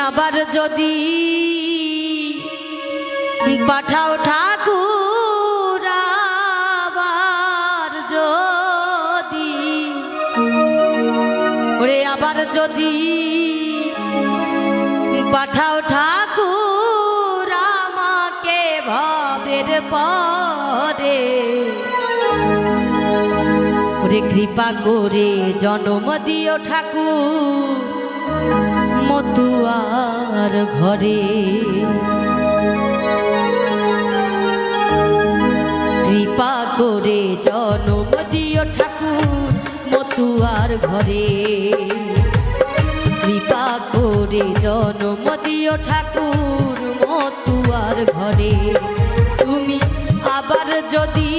আবার যদি পাঠাও ঠাকুর আবার যদি ওরে আবার যদি পাঠাও ঠাকুর আমাকে ভাবের পরে ওরে কৃপা করে জন্ম দিও ঠাকুর মতুয়ার ঘরে কৃপা করে জন্ম দিও ঠাকুর মতুয়ার ঘরে কৃপা করে জন্ম দিও ঠাকুর মতুয়ার ঘরে তুমি আবার যদি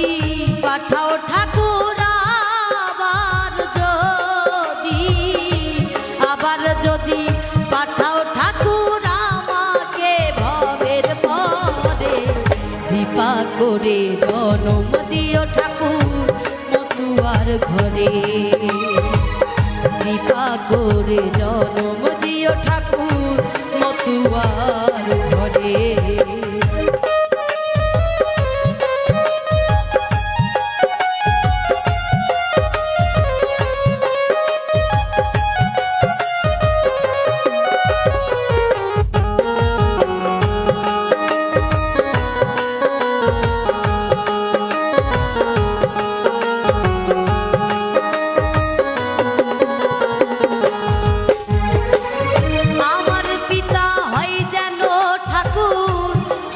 পাঠাও ঠাকুর আবার যদি পাঠাও ঠাকুর আমাকে ভবের পরে কৃপা করে জন্ম দিও ঠাকুর মতুয়ার ঘরে কৃপা করে জন্ম দিও ঠাকুর মতুয়ার ঘরে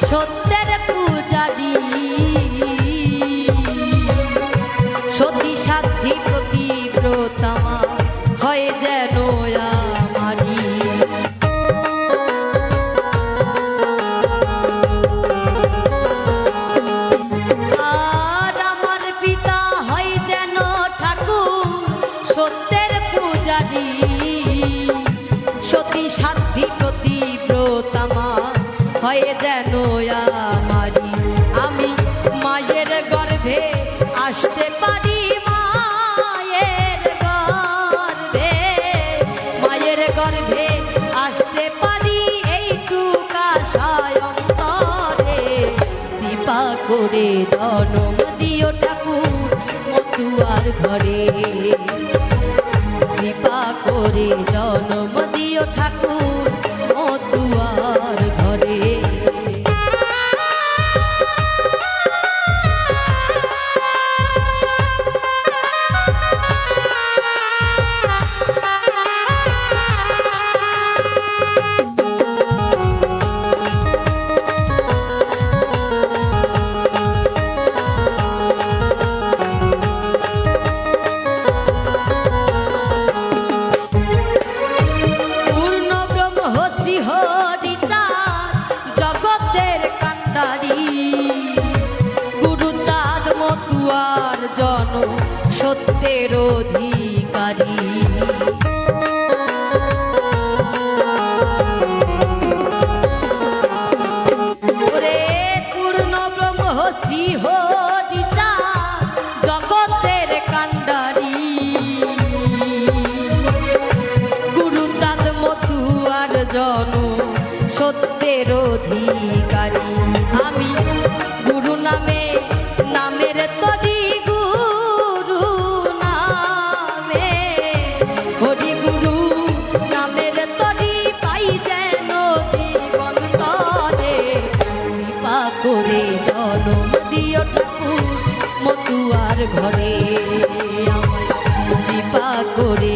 সত্যের পূজারি সতী সাধ্যি প্রতিব্রতমা হয় যেন আমারি আর আমার পিতা হয় যেন ঠাকুর সত্যের পূজারি সতী সাধ্যি প্রতিব্রতমা হয়ে যেন আমারি আমি মায়ের গর্ভে আসতে পারি মায়ের গর্ভে আসতে পারি এইটুকা সায়ন্তরে কৃপা করে জন্ম দিও ঠাকুর মতুয়ার ঘরে কৃপা করে জন্ম দিও ঠাকুর মতুয়ার ঘরে গুরুচাঁদ মতুয়ার জন সত্যের অধিকারী ওরে পূর্ণ ব্রহ্ম শ্রীহরিচাঁদ জগতের কাণ্ডারী গুরুচাঁদ মতুয়ার জন সত্যের অধিকারী আমি গুরু নামে নামের তরি গুরু নামে হরি গুরু নামের তরি পাই যেন জীবন তরে কৃপা করে জন্ম দিও ঠাকুর মতুয়ার ঘরে আমায় কৃপা করে